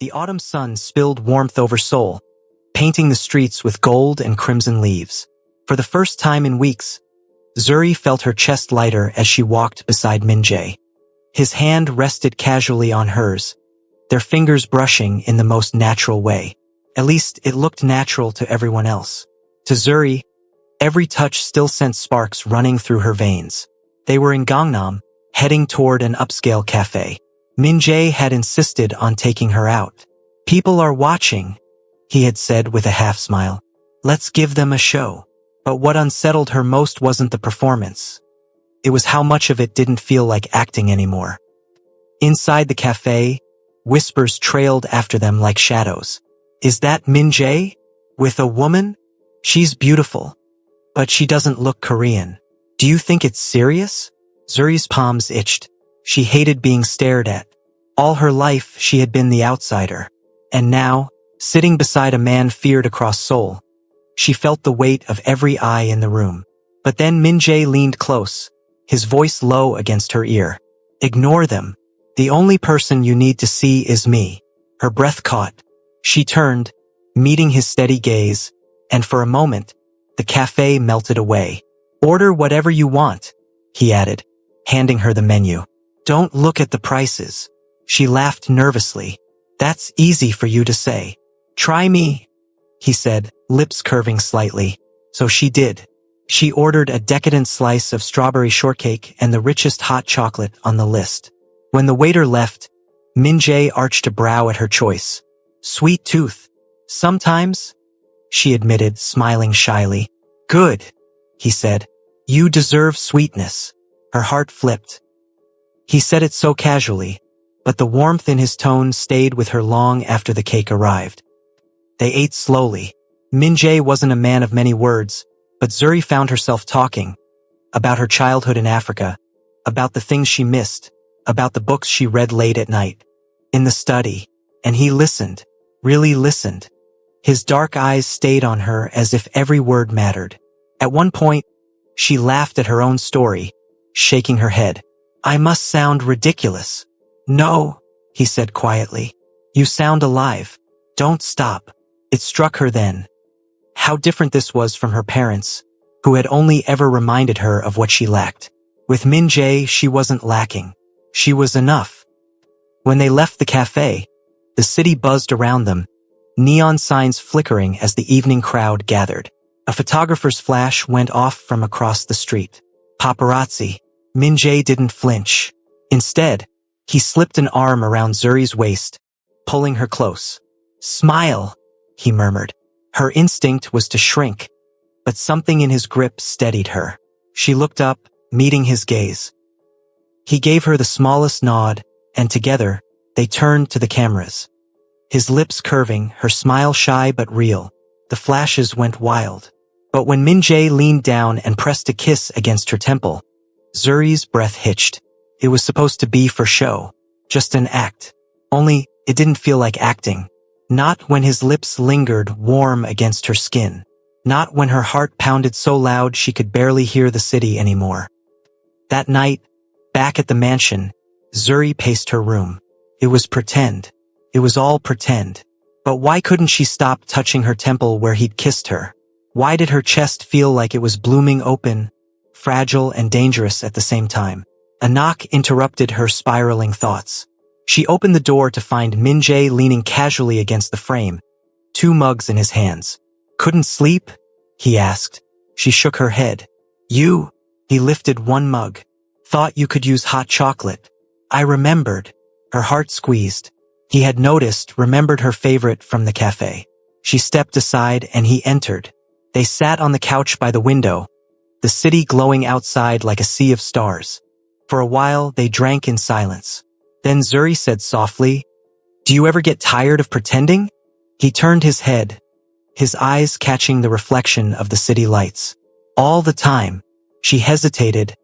The autumn sun spilled warmth over Seoul, painting the streets with gold and crimson leaves. For the first time in weeks, Zuri felt her chest lighter as she walked beside Min-jae. His hand rested casually on hers, their fingers brushing in the most natural way. At least it looked natural to everyone else. To Zuri, every touch still sent sparks running through her veins. They were in Gangnam, heading toward an upscale cafe. Min-jae had insisted on taking her out. "People are watching," he had said with a half smile. "Let's give them a show." But what unsettled her most wasn't the performance. It was how much of it didn't feel like acting anymore. Inside the cafe, whispers trailed after them like shadows. "Is that Min-jae? With a woman? She's beautiful. But she doesn't look Korean. Do you think it's serious?" Zuri's palms itched. She hated being stared at. All her life, she had been the outsider. And now, sitting beside a man feared across Seoul, she felt the weight of every eye in the room. But then Min-jae leaned close, his voice low against her ear. "Ignore them. The only person you need to see is me." Her breath caught. She turned, meeting his steady gaze, and for a moment, the cafe melted away. "Order whatever you want," he added, handing her the menu. "Don't look at the prices." She laughed nervously. "That's easy for you to say. Try me," he said, lips curving slightly. So she did. She ordered a decadent slice of strawberry shortcake and the richest hot chocolate on the list. When the waiter left, Min-jae arched a brow at her choice. "Sweet tooth. Sometimes," she admitted, smiling shyly. "Good," he said. "You deserve sweetness." Her heart flipped. He said it so casually, but the warmth in his tone stayed with her long after the cake arrived. They ate slowly. Min-jae wasn't a man of many words, but Zuri found herself talking about her childhood in Africa, about the things she missed, about the books she read late at night, in the study, and he listened, really listened. His dark eyes stayed on her as if every word mattered. At one point, she laughed at her own story, shaking her head. "I must sound ridiculous." "No," he said quietly. "You sound alive. Don't stop." It struck her then. How different this was from her parents, who had only ever reminded her of what she lacked. With Min-jae, she wasn't lacking. She was enough. When they left the cafe, the city buzzed around them, neon signs flickering as the evening crowd gathered. A photographer's flash went off from across the street. Paparazzi. Min-jae didn't flinch. Instead, he slipped an arm around Zuri's waist, pulling her close. "Smile," he murmured. Her instinct was to shrink, but something in his grip steadied her. She looked up, meeting his gaze. He gave her the smallest nod, and together, they turned to the cameras. His lips curving, her smile shy but real. The flashes went wild. But when Min-jae leaned down and pressed a kiss against her temple, Zuri's breath hitched. It was supposed to be for show, just an act. Only, it didn't feel like acting. Not when his lips lingered warm against her skin. Not when her heart pounded so loud she could barely hear the city anymore. That night, back at the mansion, Zuri paced her room. It was pretend. It was all pretend. But why couldn't she stop touching her temple where he'd kissed her? Why did her chest feel like it was blooming open, fragile and dangerous at the same time? A knock interrupted her spiraling thoughts. She opened the door to find Min-jae leaning casually against the frame, 2 mugs in his hands. "Couldn't sleep?" he asked. She shook her head. "You?" He lifted 1 mug. "Thought you could use hot chocolate." "I remembered." Her heart squeezed. He had noticed, remembered her favorite from the cafe. She stepped aside and he entered. They sat on the couch by the window, the city glowing outside like a sea of stars. For a while, they drank in silence. Then Zuri said softly, "Do you ever get tired of pretending?" He turned his head, his eyes catching the reflection of the city lights. "All the time." She hesitated,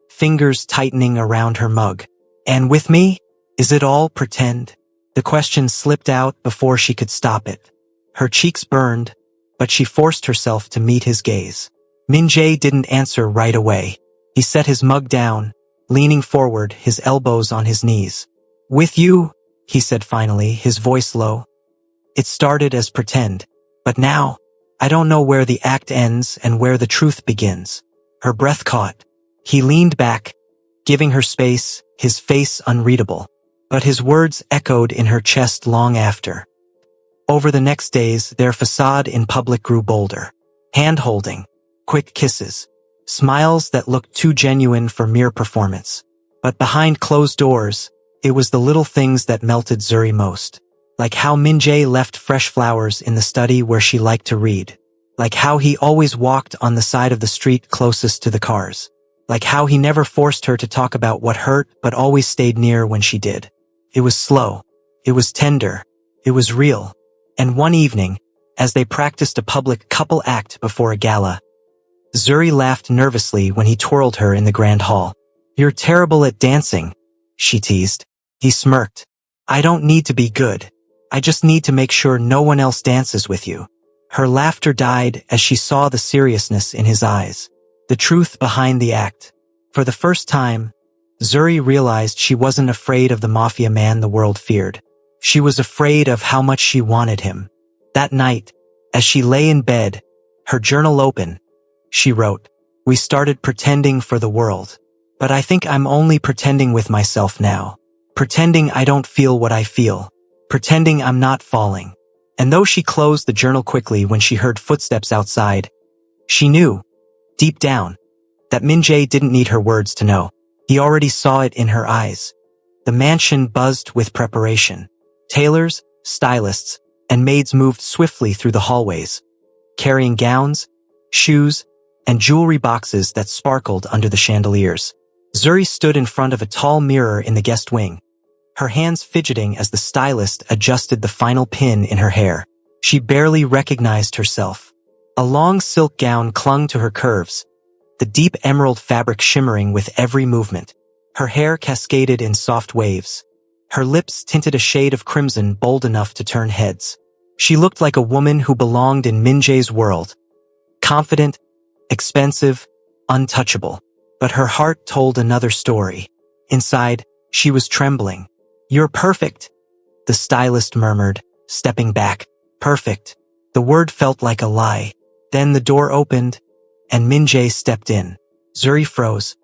fingers tightening around her mug. "And with me? Is it all pretend?" The question slipped out before she could stop it. Her cheeks burned, but she forced herself to meet his gaze. Min-jae didn't answer right away. He set his mug down, leaning forward, his elbows on his knees. "With you?" he said finally, his voice low. It started as pretend, but now, I don't know where the act ends and where the truth begins. Her breath caught. He leaned back, giving her space, his face unreadable. But his words echoed in her chest long after. Over the next days, their facade in public grew bolder. Hand-holding, quick kisses, smiles that looked too genuine for mere performance. But behind closed doors, it was the little things that melted Zuri most. Like how Min-jae left fresh flowers in the study where she liked to read. Like how he always walked on the side of the street closest to the cars. Like how he never forced her to talk about what hurt but always stayed near when she did. It was slow. It was tender. It was real. And one evening, as they practiced a public couple act before a gala, Zuri laughed nervously when he twirled her in the grand hall. "You're terrible at dancing," she teased. He smirked. "I don't need to be good. I just need to make sure no one else dances with you." Her laughter died as she saw the seriousness in his eyes. The truth behind the act. For the first time, Zuri realized she wasn't afraid of the Mafia man the world feared. She was afraid of how much she wanted him. That night, as she lay in bed, her journal open, she wrote, "We started pretending for the world. But I think I'm only pretending with myself now. Pretending I don't feel what I feel. Pretending I'm not falling." And though she closed the journal quickly when she heard footsteps outside, she knew, deep down, that Min-jae didn't need her words to know. He already saw it in her eyes. The mansion buzzed with preparation. Tailors, stylists, and maids moved swiftly through the hallways, carrying gowns, shoes, and jewelry boxes that sparkled under the chandeliers. Zuri stood in front of a tall mirror in the guest wing, her hands fidgeting as the stylist adjusted the final pin in her hair. She barely recognized herself. A long silk gown clung to her curves, the deep emerald fabric shimmering with every movement. Her hair cascaded in soft waves. Her lips tinted a shade of crimson bold enough to turn heads. She looked like a woman who belonged in Min-jae's world. Confident, expensive, untouchable. But her heart told another story. Inside, she was trembling. "You're perfect," the stylist murmured, stepping back. Perfect. The word felt like a lie. Then the door opened, and Min-jae stepped in. Zuri froze.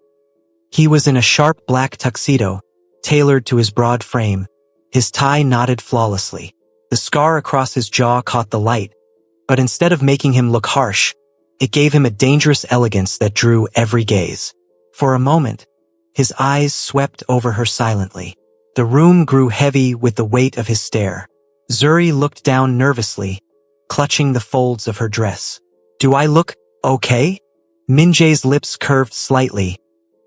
He was in a sharp black tuxedo, tailored to his broad frame. His tie knotted flawlessly. The scar across his jaw caught the light, but instead of making him look harsh, it gave him a dangerous elegance that drew every gaze. For a moment, his eyes swept over her silently. The room grew heavy with the weight of his stare. Zuri looked down nervously, clutching the folds of her dress. "Do I look okay?" Min-jae's lips curved slightly,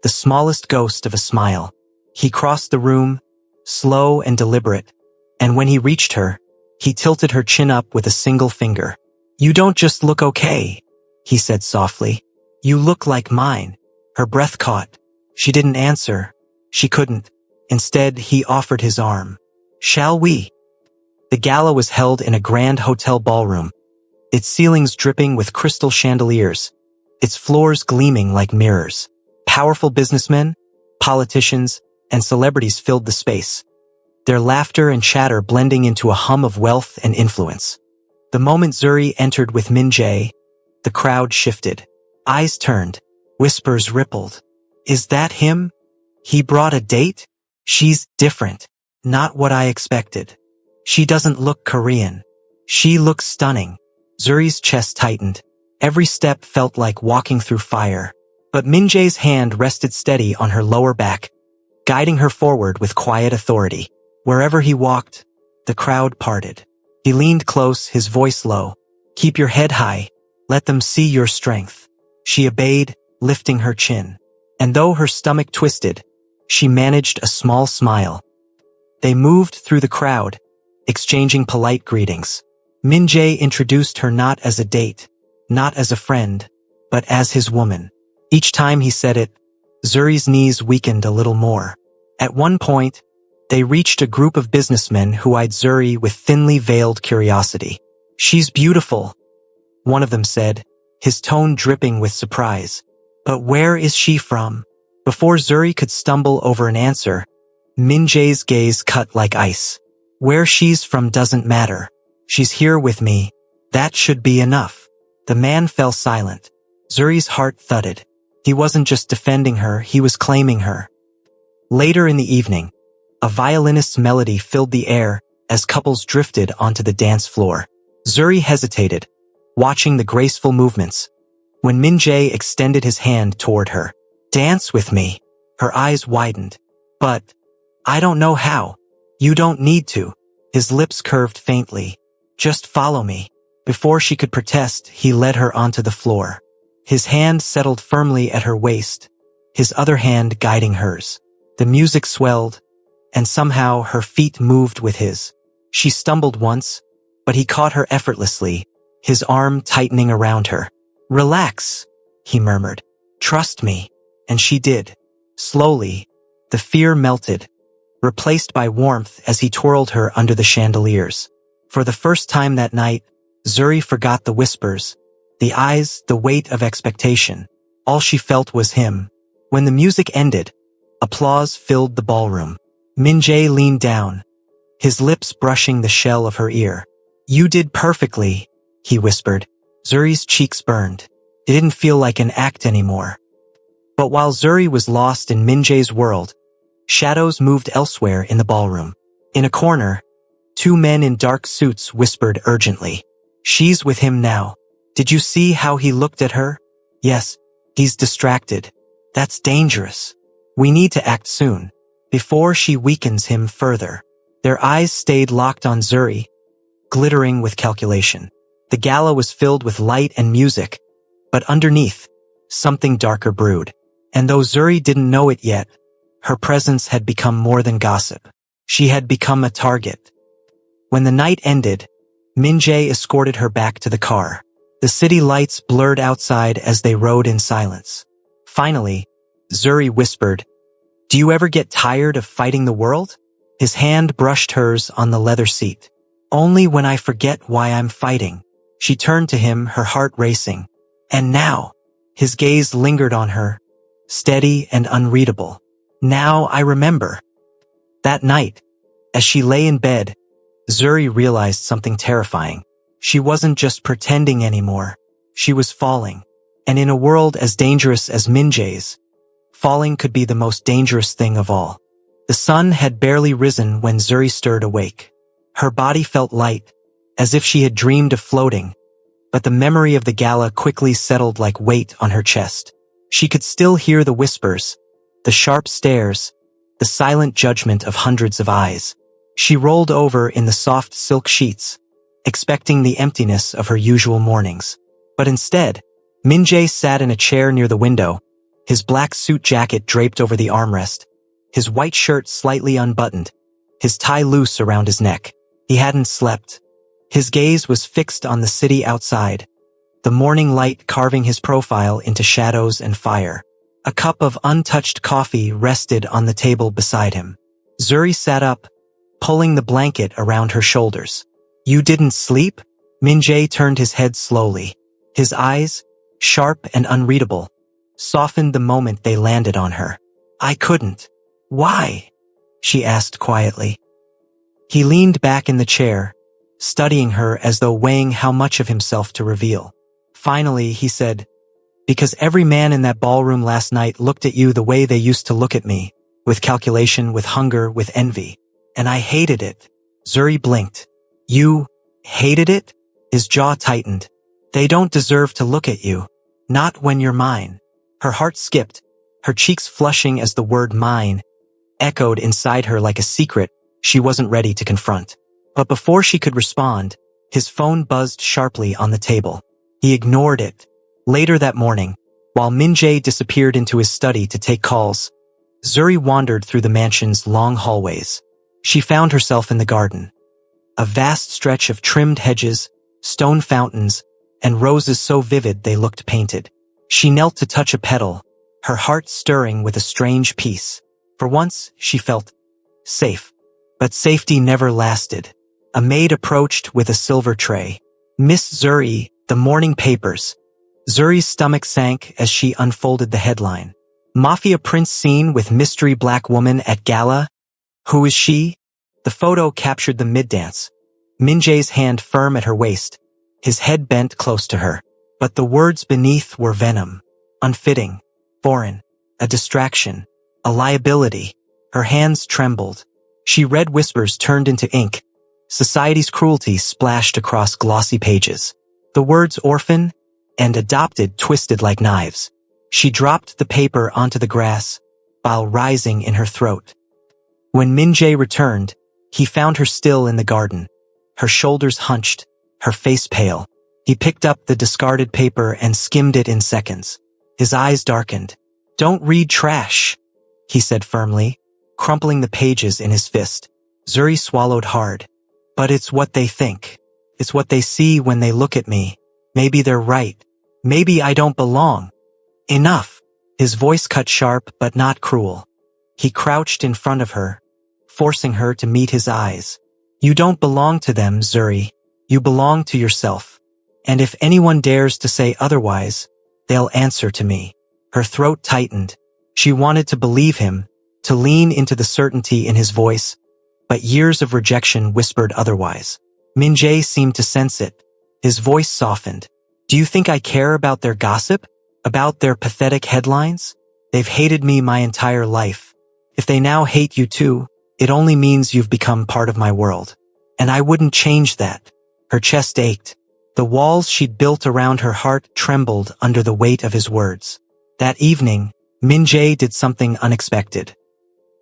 the smallest ghost of a smile. He crossed the room, slow and deliberate, and when he reached her, he tilted her chin up with a single finger. "You don't just look okay," he said softly. "You look like mine." Her breath caught. She didn't answer. She couldn't. Instead, he offered his arm. "Shall we?" The gala was held in a grand hotel ballroom, its ceilings dripping with crystal chandeliers, its floors gleaming like mirrors. Powerful businessmen, politicians, and celebrities filled the space, their laughter and chatter blending into a hum of wealth and influence. The moment Zuri entered with Min-jae, the crowd shifted. Eyes turned, whispers rippled. "Is that him? He brought a date? She's different. Not what I expected. She doesn't look Korean. She looks stunning." Zuri's chest tightened. Every step felt like walking through fire. But Min-jae's hand rested steady on her lower back, guiding her forward with quiet authority. Wherever he walked, the crowd parted. He leaned close, his voice low. "Keep your head high. Let them see your strength." She obeyed, lifting her chin. And though her stomach twisted, she managed a small smile. They moved through the crowd, exchanging polite greetings. Min-jae introduced her not as a date, not as a friend, but as his woman. Each time he said it, Zuri's knees weakened a little more. At one point, they reached a group of businessmen who eyed Zuri with thinly veiled curiosity. "She's beautiful," one of them said, his tone dripping with surprise. "But where is she from?" Before Zuri could stumble over an answer, Min-jae's gaze cut like ice. Where she's from doesn't matter. She's here with me. That should be enough. The man fell silent. Zuri's heart thudded. He wasn't just defending her, he was claiming her. Later in the evening, a violinist's melody filled the air as couples drifted onto the dance floor. Zuri hesitated, watching the graceful movements, when Min-jae extended his hand toward her. Dance with me. Her eyes widened. But, I don't know how. You don't need to. His lips curved faintly. Just follow me. Before she could protest, he led her onto the floor. His hand settled firmly at her waist, his other hand guiding hers. The music swelled, and somehow her feet moved with his. She stumbled once, but he caught her effortlessly, his arm tightening around her. Relax, he murmured. Trust me. And she did. Slowly, the fear melted, replaced by warmth as he twirled her under the chandeliers. For the first time that night, Zuri forgot the whispers, the eyes, the weight of expectation. All she felt was him. When the music ended, applause filled the ballroom. Min-jae leaned down, his lips brushing the shell of her ear. You did perfectly, he whispered. Zuri's cheeks burned. It didn't feel like an act anymore. But while Zuri was lost in Min-jae's world, shadows moved elsewhere in the ballroom. In a corner, two men in dark suits whispered urgently. She's with him now. Did you see how he looked at her? Yes, he's distracted. That's dangerous. We need to act soon, before she weakens him further. Their eyes stayed locked on Zuri, glittering with calculation. The gala was filled with light and music, but underneath, something darker brewed. And though Zuri didn't know it yet, her presence had become more than gossip. She had become a target. When the night ended, Min-jae escorted her back to the car. The city lights blurred outside as they rode in silence. Finally, Zuri whispered, Do you ever get tired of fighting the world? His hand brushed hers on the leather seat. Only when I forget why I'm fighting. She turned to him, her heart racing. And now, his gaze lingered on her, steady and unreadable. Now I remember. That night, as she lay in bed, Zuri realized something terrifying. She wasn't just pretending anymore. She was falling. And in a world as dangerous as Min-jae's, falling could be the most dangerous thing of all. The sun had barely risen when Zuri stirred awake. Her body felt light, as if she had dreamed of floating, but the memory of the gala quickly settled like weight on her chest. She could still hear the whispers, the sharp stares, the silent judgment of hundreds of eyes. She rolled over in the soft silk sheets, expecting the emptiness of her usual mornings. But instead, Min-jae sat in a chair near the window, his black suit jacket draped over the armrest, his white shirt slightly unbuttoned, his tie loose around his neck. He hadn't slept. His gaze was fixed on the city outside, the morning light carving his profile into shadows and fire. A cup of untouched coffee rested on the table beside him. Zuri sat up, pulling the blanket around her shoulders. You didn't sleep? Min-jae turned his head slowly. His eyes, sharp and unreadable, softened the moment they landed on her. I couldn't. Why? She asked quietly. He leaned back in the chair, studying her as though weighing how much of himself to reveal. Finally, he said, Because every man in that ballroom last night looked at you the way they used to look at me, with calculation, with hunger, with envy. And I hated it. Zuri blinked. You hated it? His jaw tightened. They don't deserve to look at you. Not when you're mine. Her heart skipped, her cheeks flushing as the word mine echoed inside her like a secret she wasn't ready to confront. But before she could respond, his phone buzzed sharply on the table. He ignored it. Later that morning, while Min-jae disappeared into his study to take calls, Zuri wandered through the mansion's long hallways. She found herself in the garden. A vast stretch of trimmed hedges, stone fountains, and roses so vivid they looked painted. She knelt to touch a petal, her heart stirring with a strange peace. For once, she felt safe. But safety never lasted. A maid approached with a silver tray. Miss Zuri, the morning papers. Zuri's stomach sank as she unfolded the headline. Mafia prince seen with mystery black woman at gala. Who is she? The photo captured the mid-dance. Min-jae's hand firm at her waist, his head bent close to her. But the words beneath were venom, unfitting, foreign, a distraction, a liability. Her hands trembled. She read whispers turned into ink. Society's cruelty splashed across glossy pages. The words orphan and adopted twisted like knives. She dropped the paper onto the grass, bile rising in her throat. When Min-jae returned, he found her still in the garden, her shoulders hunched, her face pale. He picked up the discarded paper and skimmed it in seconds. His eyes darkened. "Don't read trash," he said firmly, crumpling the pages in his fist. Zuri swallowed hard. "But it's what they think. It's what they see when they look at me. Maybe they're right. Maybe I don't belong." "Enough." His voice cut sharp but not cruel. He crouched in front of her, forcing her to meet his eyes. "You don't belong to them, Zuri. You belong to yourself. And if anyone dares to say otherwise, they'll answer to me." Her throat tightened. She wanted to believe him, to lean into the certainty in his voice, but years of rejection whispered otherwise. Min-jae seemed to sense it. His voice softened. "Do you think I care about their gossip? About their pathetic headlines? They've hated me my entire life. If they now hate you too, it only means you've become part of my world. And I wouldn't change that." Her chest ached. The walls she'd built around her heart trembled under the weight of his words. That evening, Min-jae did something unexpected.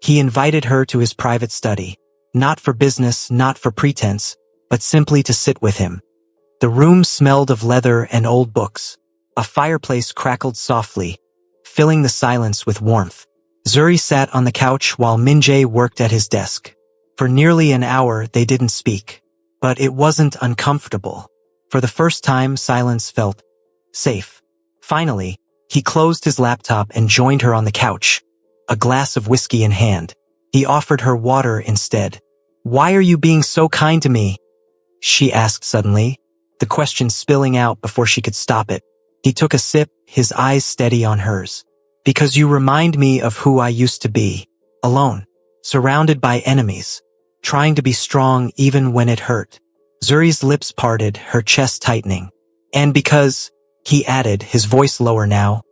He invited her to his private study, not for business, not for pretense, but simply to sit with him. The room smelled of leather and old books. A fireplace crackled softly, filling the silence with warmth. Zuri sat on the couch while Min-jae worked at his desk. For nearly an hour they didn't speak. But it wasn't uncomfortable. For the first time, silence felt safe. Finally, he closed his laptop and joined her on the couch, a glass of whiskey in hand. He offered her water instead. "Why are you being so kind to me?" she asked suddenly, the question spilling out before she could stop it. He took a sip, his eyes steady on hers. "Because you remind me of who I used to be, alone, surrounded by enemies, trying to be strong even when it hurt." Zuri's lips parted, her chest tightening. "And because," he added, his voice lower now,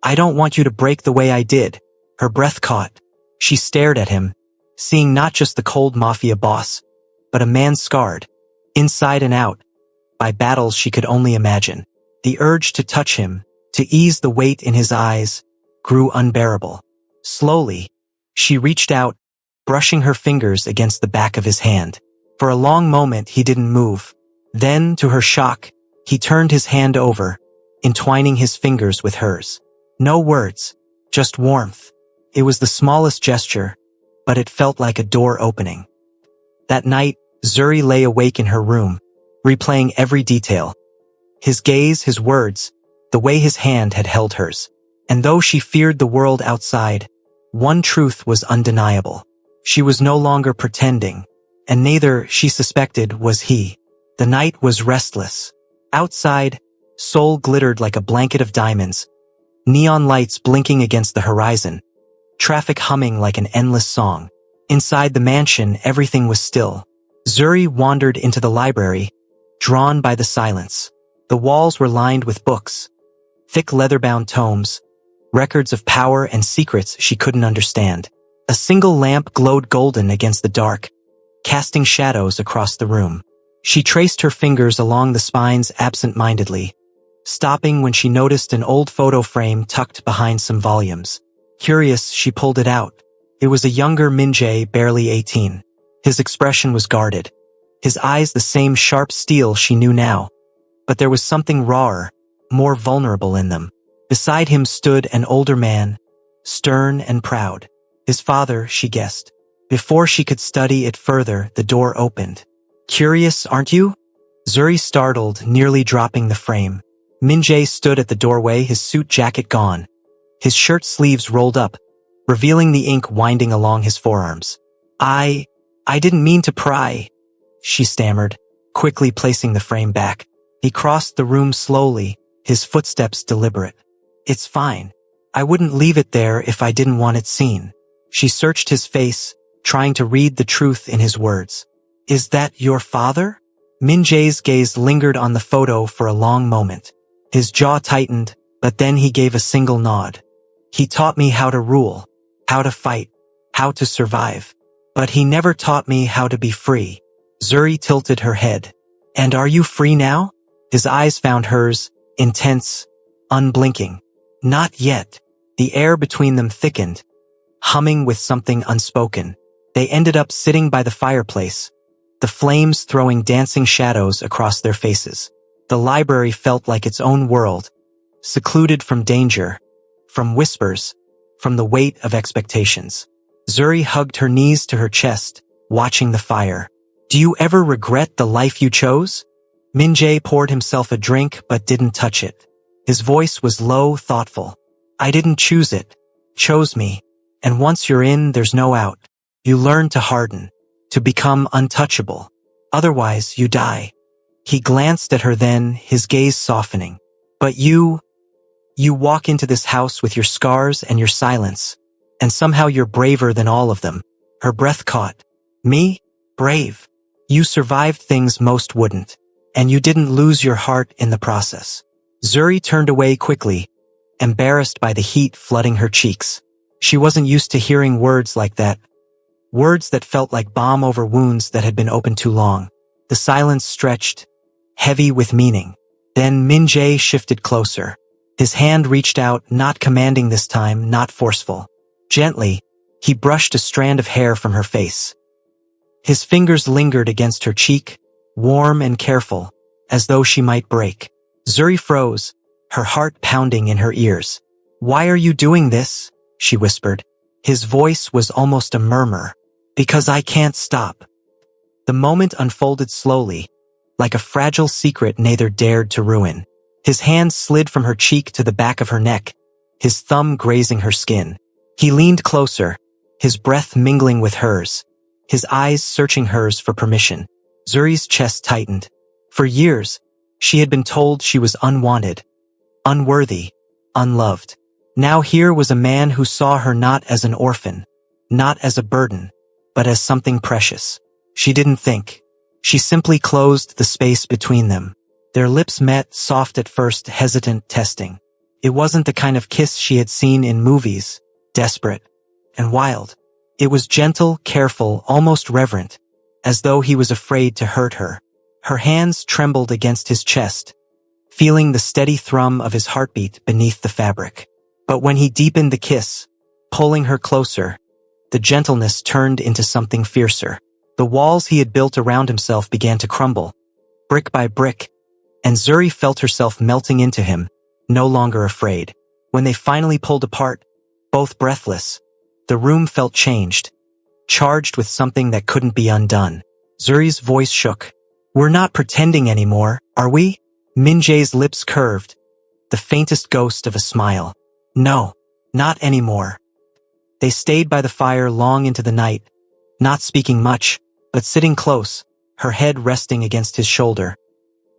"I don't want you to break the way I did." Her breath caught. She stared at him, seeing not just the cold Mafia boss, but a man scarred, inside and out, by battles she could only imagine. The urge to touch him, to ease the weight in his eyes, grew unbearable. Slowly, she reached out, brushing her fingers against the back of his hand. For a long moment he didn't move. Then, to her shock, he turned his hand over, entwining his fingers with hers. No words, just warmth. It was the smallest gesture, but it felt like a door opening. That night, Zuri lay awake in her room, replaying every detail. His gaze, his words, the way his hand had held hers. And though she feared the world outside, one truth was undeniable. She was no longer pretending, and neither, she suspected, was he. The night was restless. Outside, Seoul glittered like a blanket of diamonds, neon lights blinking against the horizon, traffic humming like an endless song. Inside the mansion, everything was still. Zuri wandered into the library, drawn by the silence. The walls were lined with books, thick leather-bound tomes, records of power and secrets she couldn't understand. A single lamp glowed golden against the dark, casting shadows across the room. She traced her fingers along the spines absent-mindedly, stopping when she noticed an old photo frame tucked behind some volumes. Curious, she pulled it out. It was a younger Min-jae, barely 18. His expression was guarded, his eyes the same sharp steel she knew now. But there was something rawer, more vulnerable in them. Beside him stood an older man, stern and proud. His father, she guessed. Before she could study it further, the door opened. "Curious, aren't you?" Zuri startled, nearly dropping the frame. Min-jae stood at the doorway, his suit jacket gone, his shirt sleeves rolled up, revealing the ink winding along his forearms. I didn't mean to pry," she stammered, quickly placing the frame back. He crossed the room slowly, his footsteps deliberate. "It's fine. I wouldn't leave it there if I didn't want it seen." She searched his face, trying to read the truth in his words. "Is that your father?" Min-jae's gaze lingered on the photo for a long moment. His jaw tightened, but then he gave a single nod. "He taught me how to rule, how to fight, how to survive. But he never taught me how to be free." Zuri tilted her head. "And are you free now?" His eyes found hers, intense, unblinking. "Not yet." The air between them thickened, humming with something unspoken. They ended up sitting by the fireplace, the flames throwing dancing shadows across their faces. The library felt like its own world, secluded from danger, from whispers, from the weight of expectations. Zuri hugged her knees to her chest, watching the fire. "Do you ever regret the life you chose?" Min-jae poured himself a drink but didn't touch it. His voice was low, thoughtful. "I didn't choose it. Chose me. And once you're in, there's no out. You learn to harden, to become untouchable. Otherwise, you die." He glanced at her then, his gaze softening. "But you walk into this house with your scars and your silence, and somehow you're braver than all of them." Her breath caught. "Me? Brave? You survived things most wouldn't. And you didn't lose your heart in the process." Zuri turned away quickly, embarrassed by the heat flooding her cheeks. She wasn't used to hearing words like that. Words that felt like balm over wounds that had been open too long. The silence stretched, heavy with meaning. Then Min-jae shifted closer. His hand reached out, not commanding this time, not forceful. Gently, he brushed a strand of hair from her face. His fingers lingered against her cheek, warm and careful, as though she might break. Zuri froze, her heart pounding in her ears. "Why are you doing this?" she whispered. His voice was almost a murmur. "Because I can't stop." The moment unfolded slowly, like a fragile secret neither dared to ruin. His hand slid from her cheek to the back of her neck, his thumb grazing her skin. He leaned closer, his breath mingling with hers, his eyes searching hers for permission. Zuri's chest tightened. For years, she had been told she was unwanted, unworthy, unloved. Now here was a man who saw her not as an orphan, not as a burden, but as something precious. She didn't think. She simply closed the space between them. Their lips met, soft at first, hesitant, testing. It wasn't the kind of kiss she had seen in movies, desperate and wild. It was gentle, careful, almost reverent, as though he was afraid to hurt her. Her hands trembled against his chest, feeling the steady thrum of his heartbeat beneath the fabric. But when he deepened the kiss, pulling her closer, the gentleness turned into something fiercer. The walls he had built around himself began to crumble, brick by brick, and Zuri felt herself melting into him, no longer afraid. When they finally pulled apart, both breathless, the room felt changed, charged with something that couldn't be undone. Zuri's voice shook. "We're not pretending anymore, are we?" Min-jae's lips curved, the faintest ghost of a smile. "No, not anymore." They stayed by the fire long into the night, not speaking much, but sitting close, her head resting against his shoulder,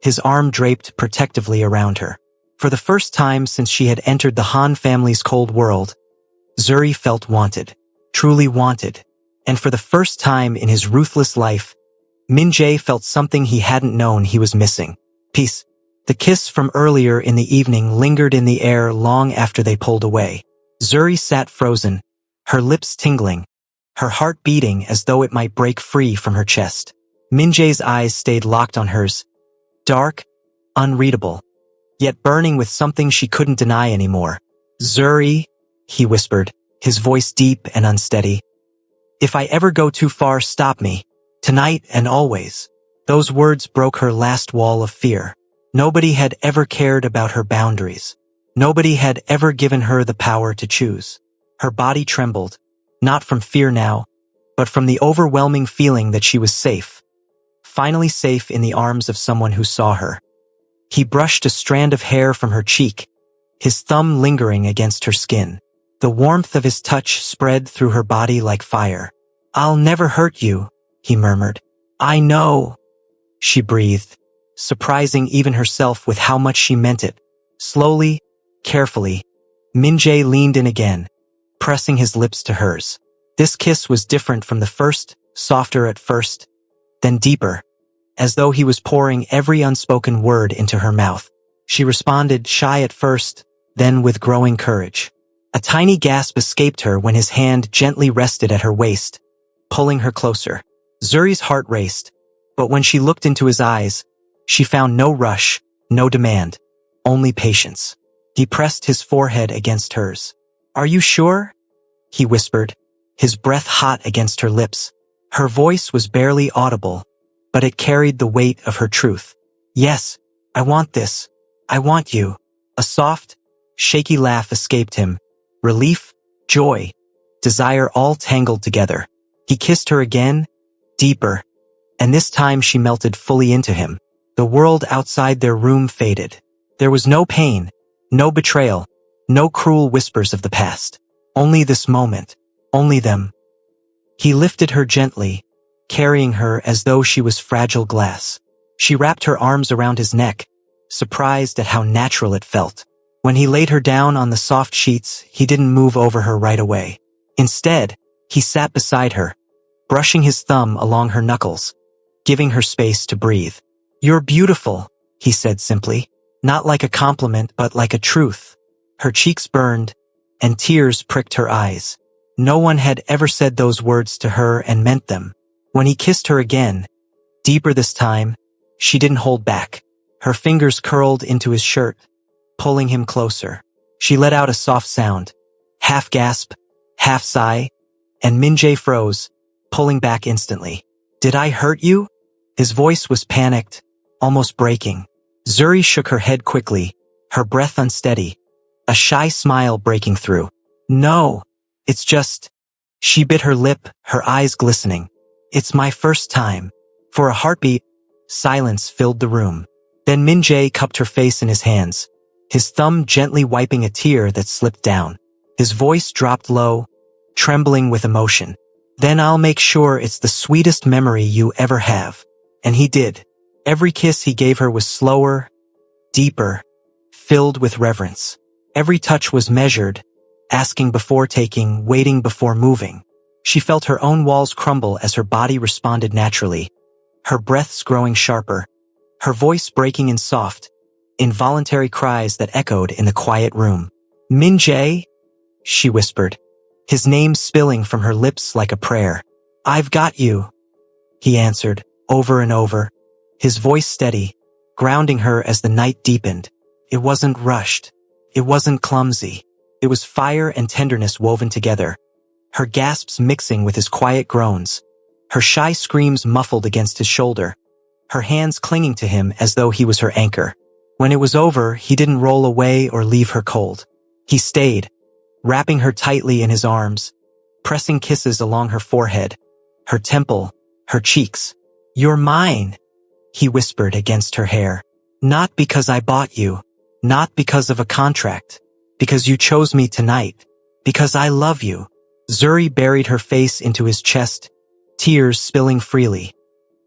his arm draped protectively around her. For the first time since she had entered the Han family's cold world, Zuri felt wanted, truly wanted, and for the first time in his ruthless life, Min-jae felt something he hadn't known he was missing. Peace. The kiss from earlier in the evening lingered in the air long after they pulled away. Zuri sat frozen, her lips tingling, her heart beating as though it might break free from her chest. Min-jae's eyes stayed locked on hers, dark, unreadable, yet burning with something she couldn't deny anymore. "Zuri," he whispered, his voice deep and unsteady. "If I ever go too far, stop me, tonight and always." Those words broke her last wall of fear. Nobody had ever cared about her boundaries. Nobody had ever given her the power to choose. Her body trembled, not from fear now, but from the overwhelming feeling that she was safe, finally safe in the arms of someone who saw her. He brushed a strand of hair from her cheek, his thumb lingering against her skin. The warmth of his touch spread through her body like fire. "I'll never hurt you," he murmured. "I know," she breathed, surprising even herself with how much she meant it. Slowly, carefully, Min-jae leaned in again, pressing his lips to hers. This kiss was different from the first, softer at first, then deeper, as though he was pouring every unspoken word into her mouth. She responded, shy at first, then with growing courage. A tiny gasp escaped her when his hand gently rested at her waist, pulling her closer. Zuri's heart raced, but when she looked into his eyes, she found no rush, no demand, only patience. He pressed his forehead against hers. Are you sure? He whispered, his breath hot against her lips. Her voice was barely audible, but it carried the weight of her truth. Yes, I want this. I want you. A soft, shaky laugh escaped him. Relief, joy, desire all tangled together. He kissed her again, deeper, and this time she melted fully into him. The world outside their room faded. There was no pain, no betrayal, no cruel whispers of the past. Only this moment, only them. He lifted her gently, carrying her as though she was fragile glass. She wrapped her arms around his neck, surprised at how natural it felt. When he laid her down on the soft sheets, he didn't move over her right away. Instead, he sat beside her, brushing his thumb along her knuckles, giving her space to breathe. You're beautiful, he said simply, not like a compliment but like a truth. Her cheeks burned, and tears pricked her eyes. No one had ever said those words to her and meant them. When he kissed her again, deeper this time, she didn't hold back. Her fingers curled into his shirt, pulling him closer. She let out a soft sound, half gasp, half sigh, and Min-jae froze, pulling back instantly. Did I hurt you? His voice was panicked, almost breaking. Zuri shook her head quickly, her breath unsteady, a shy smile breaking through. No, it's just... She bit her lip, her eyes glistening. It's my first time. For a heartbeat, silence filled the room. Then Min-jae cupped her face in his hands, his thumb gently wiping a tear that slipped down. His voice dropped low, trembling with emotion. Then I'll make sure it's the sweetest memory you ever have. And he did. Every kiss he gave her was slower, deeper, filled with reverence. Every touch was measured, asking before taking, waiting before moving. She felt her own walls crumble as her body responded naturally, her breaths growing sharper, her voice breaking in soft, involuntary cries that echoed in the quiet room. Min-jae, she whispered, his name spilling from her lips like a prayer. I've got you, he answered, over and over, his voice steady, grounding her as the night deepened. It wasn't rushed. It wasn't clumsy. It was fire and tenderness woven together, her gasps mixing with his quiet groans, her shy screams muffled against his shoulder, her hands clinging to him as though he was her anchor. When it was over, he didn't roll away or leave her cold. He stayed, wrapping her tightly in his arms, pressing kisses along her forehead, her temple, her cheeks. You're mine, he whispered against her hair. Not because I bought you, not because of a contract, because you chose me tonight, because I love you. Zuri buried her face into his chest, tears spilling freely.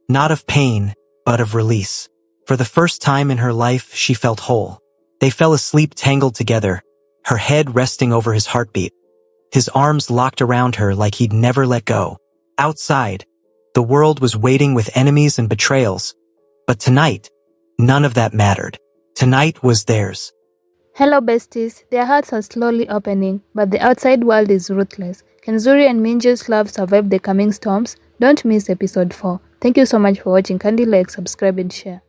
Not of pain, but of release. For the first time in her life, she felt whole. They fell asleep tangled together, her head resting over his heartbeat, his arms locked around her like he'd never let go. Outside, the world was waiting with enemies and betrayals, but tonight, none of that mattered. Tonight was theirs. Hello besties, their hearts are slowly opening, but the outside world is ruthless. Can Zuri and Min-jae's love survive the coming storms? Don't miss episode 4. Thank you so much for watching. Kindly like, subscribe and share.